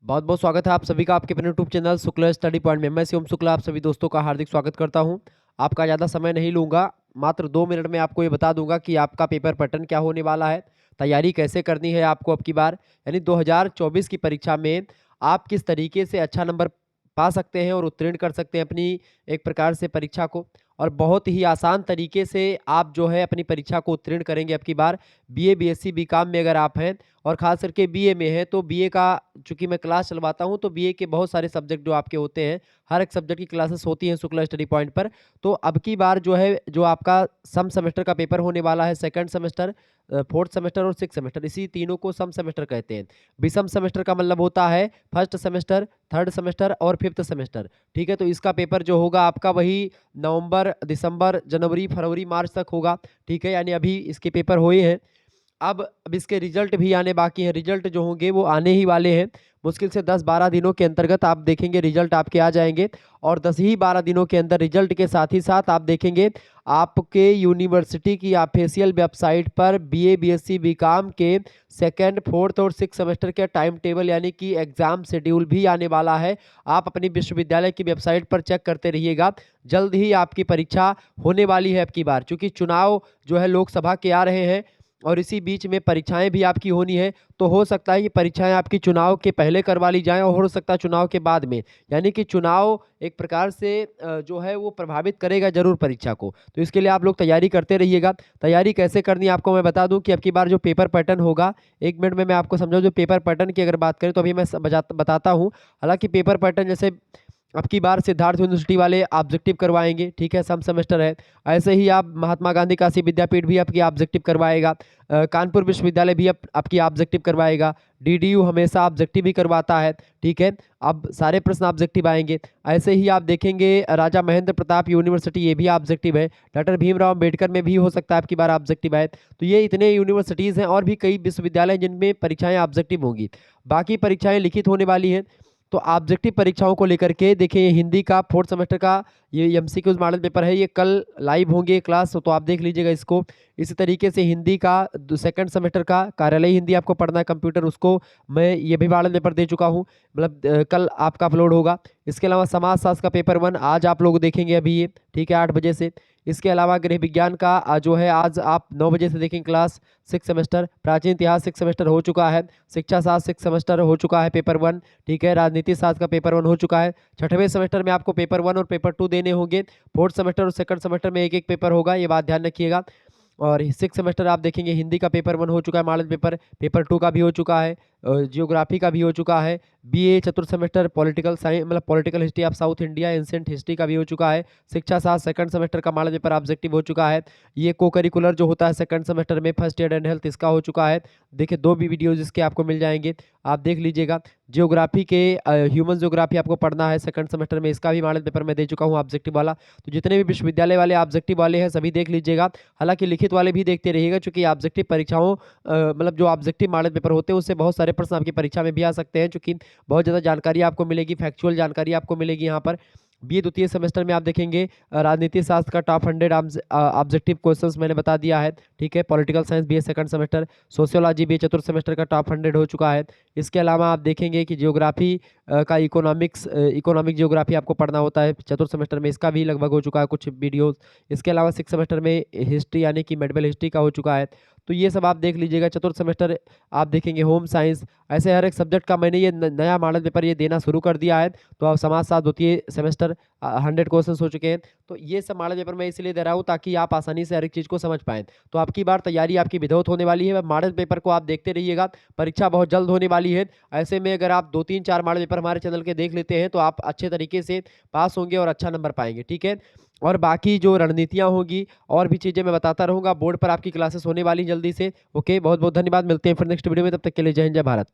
बहुत बहुत स्वागत है आप सभी का आपके अपने YouTube channel Shukla study point में। मैं शिवम शुक्ला आप सभी दोस्तों का हार्दिक स्वागत करता हूं। आपका ज़्यादा समय नहीं लूंगा, मात्र 2 मिनट में आपको ये बता दूंगा कि आपका पेपर पैटर्न क्या होने वाला है, तैयारी कैसे करनी है आपको अब की बार, यानी 2024 की परीक्षा में आप किस तरीके से अच्छा नंबर पा सकते हैं और उत्तीर्ण कर सकते हैं अपनी एक प्रकार से परीक्षा को। और बहुत ही आसान तरीके से आप जो है अपनी परीक्षा को उत्तीर्ण करेंगे अब की बार। बीए, बीएससी, बीकॉम में अगर आप हैं और ख़ास करके बीए में है, तो बीए का चूँकि मैं क्लास चलवाता हूँ, तो बीए के बहुत सारे सब्जेक्ट जो आपके होते हैं, हर एक सब्जेक्ट की क्लासेस होती हैं शुक्ला स्टडी पॉइंट पर। तो अब की बार जो है, जो आपका सम सेमेस्टर का पेपर होने वाला है, सेकंड सेमेस्टर, फोर्थ सेमेस्टर और सिक्स्थ सेमेस्टर, इसी तीनों को सम सेमेस्टर कहते हैं। विषम सेमेस्टर का मतलब होता है फर्स्ट सेमेस्टर, थर्ड सेमेस्टर और फिफ्थ सेमेस्टर। ठीक है, तो इसका पेपर जो होगा आपका वही नवंबर, दिसंबर, जनवरी, फरवरी, मार्च तक होगा। ठीक है, यानी अभी इसके पेपर हुए हैं। अब इसके रिजल्ट भी आने बाकी हैं। रिजल्ट जो होंगे वो आने ही वाले हैं। मुश्किल से 10-12 दिनों के अंतर्गत आप देखेंगे रिजल्ट आपके आ जाएँगे। और 10 ही 12 दिनों के अंदर रिजल्ट के साथ ही साथ आप देखेंगे आपके यूनिवर्सिटी की ऑफिशियल वेबसाइट पर बीए, बीएससी, बीकॉम के सेकंड, फोर्थ और सिक्स्थ सेमेस्टर के टाइम टेबल यानी कि एग्ज़ाम शेड्यूल भी आने वाला है। आप अपनी विश्वविद्यालय की वेबसाइट पर चेक करते रहिएगा। जल्द ही आपकी परीक्षा होने वाली है अब की बार, चूँकि चुनाव जो है लोकसभा के आ रहे हैं और इसी बीच में परीक्षाएँ भी आपकी होनी है। तो हो सकता है ये परीक्षाएँ आपकी चुनाव के पहले करवा ली जाएँ और हो सकता है चुनाव के बाद में। यानी कि चुनाव एक प्रकार से जो है वो प्रभावित करेगा ज़रूर परीक्षा को। तो इसके लिए आप लोग तैयारी करते रहिएगा। तैयारी कैसे करनी है आपको मैं बता दूँ कि अब की बार जो पेपर पैटर्न होगा, 1 मिनट में मैं आपको समझाऊँ। जो पेपर पैटर्न की अगर बात करें तो अभी मैं बताता हूँ। हालाँकि पेपर पैटर्न जैसे अब की बार सिद्धार्थ यूनिवर्सिटी वाले ऑब्जेक्टिव करवाएँगे, ठीक है, सम सेमेस्टर है। ऐसे ही आप महात्मा गांधी काशी विद्यापीठ भी आपकी ऑब्जेक्टिव करवाएगा। कानपुर विश्वविद्यालय भी आपकी ऑब्जेक्टिव करवाएगा। डीडीयू हमेशा ऑब्जेक्टिव ही करवाता है, ठीक है। अब सारे प्रश्न ऑब्जेक्टिव आएँगे। ऐसे ही आप देखेंगे राजा महेंद्र प्रताप यूनिवर्सिटी, ये भी ऑब्जेक्टिव है। डॉक्टर भीमराव अम्बेडकर में भी हो सकता है आपकी बार ऑब्जेक्टिव आए। तो ये इतने यूनिवर्सिटीज़ हैं और भी कई विश्वविद्यालय हैं जिनमें परीक्षाएँ ऑब्जेक्टिव होंगी। बाकी परीक्षाएँ लिखित होने वाली हैं। तो ऑब्जेक्टिव परीक्षाओं को लेकर के देखिए, ये हिंदी का फोर्थ सेमेस्टर का ये एमसीक्यूज मॉडल पेपर है, ये कल लाइव होंगे क्लास, तो आप देख लीजिएगा इसको। इसी तरीके से हिंदी का सेकंड सेमेस्टर का कार्यालय हिंदी आपको पढ़ना है कंप्यूटर, उसको मैं ये भी मॉडल पेपर दे चुका हूँ, मतलब कल आपका अपलोड होगा। इसके अलावा समाजशास्त्र का पेपर 1 आज आप लोग देखेंगे अभी ये, ठीक है, 8 बजे से। इसके अलावा गृह विज्ञान का जो है आज आप 9 बजे से देखेंगे क्लास, सिक्स सेमेस्टर। प्राचीन इतिहास सिक्स सेमेस्टर हो चुका है। शिक्षा शास्त्र सिक्स सेमेस्टर हो चुका है पेपर 1, ठीक है। राजनीति शास्त्र का पेपर 1 हो चुका है। छठवें सेमेस्टर में आपको पेपर 1 और पेपर 2 देने होंगे। फोर्थ सेमेस्टर और सेकंड सेमेस्टर में एक एक पेपर होगा, ये बात ध्यान रखिएगा। और सिक्स सेमेस्टर आप देखेंगे हिंदी का पेपर 1 हो चुका है मॉडल पेपर, पेपर 2 का भी हो चुका है, जियोग्राफी का भी हो चुका है। बीए चतुर्थ सेमेस्टर पॉलिटिकल साइंस मतलब political history of south India, ancient history का भी हो चुका है। शिक्षा शास्त्र सेकंड सेमेस्टर का मॉडल पेपर ऑब्जेक्टिव हो चुका है। ये को करिकुलर जो होता है सेकंड सेमेस्टर में, फर्स्ट एड एंड हेल्थ, इसका हो चुका है। देखिए 2 भी वीडियोज इसके आपको मिल जाएंगे, आप देख लीजिएगा। जियोग्राफी के ह्यूमन जियोग्राफी आपको पढ़ना है सेकंड सेमेस्टर में, इसका भी मॉडल पेपर मैं दे चुका हूँ ऑब्जेक्टिव वाला। तो जितने भी विश्वविद्यालय वाले ऑब्जेक्टिव वाले हैं सभी देख लीजिएगा। हालांकि लिखित वाले भी देखते रहिएगा, चूंकि ऑब्जेक्टिव परीक्षाओं मतलब जो ऑब्जेक्टिव मॉडल पेपर होते हैं उससे बहुत सारे प्रश्न आपकी परीक्षा में भी आ सकते हैं, चूंकि बहुत ज़्यादा जानकारी आपको मिलेगी, फैक्चुअल जानकारी आपको मिलेगी यहाँ पर। बीए द्वितीय सेमेस्टर में आप देखेंगे राजनीति शास्त्र का टॉप 100 ऑब्जेक्टिव क्वेश्चंस मैंने बता दिया है, ठीक है। Political science BA second semester, sociology BA चतुर्थ सेमेस्टर का टॉप 100 हो चुका है। इसके अलावा आप देखेंगे कि जियोग्राफी का इकोनॉमिक जियोग्राफी आपको पढ़ना होता है चतुर्थ सेमेस्टर में, इसका भी लगभग हो चुका है कुछ वीडियोस। इसके अलावा सिक्स सेमेस्टर में हिस्ट्री यानी कि मेडिवल हिस्ट्री का हो चुका है। तो ये सब आप देख लीजिएगा। चतुर्थ सेमेस्टर आप देखेंगे होम साइंस, ऐसे हर एक सब्जेक्ट का मैंने ये नया मॉडल पेपर ये देना शुरू कर दिया है। तो अब समाजशास्त्र द्वितीय सेमेस्टर 100 क्वेश्चन हो चुके हैं। तो ये सब मॉडल पेपर मैं इसलिए दे रहा हूँ ताकि आप आसानी से हर एक चीज़ को समझ पाएँ। तो आपकी बार तैयारी आपकी विधौत होने वाली है। मॉडल पेपर को आप देखते रहिएगा, परीक्षा बहुत जल्द होने वाली है। ऐसे में अगर आप 2-3-4 मॉडल पेपर हमारे चैनल के देख लेते हैं तो आप अच्छे तरीके से पास होंगे और अच्छा नंबर पाएंगे, ठीक है। और बाकी जो रणनीतियाँ होंगी और भी चीज़ें मैं बताता रहूँगा। बोर्ड पर आपकी क्लासेस होने वाली जल्दी से। ओके, बहुत बहुत धन्यवाद, मिलते हैं फिर नेक्स्ट वीडियो में, तब तक के लिए जय हिंद, जय भारत।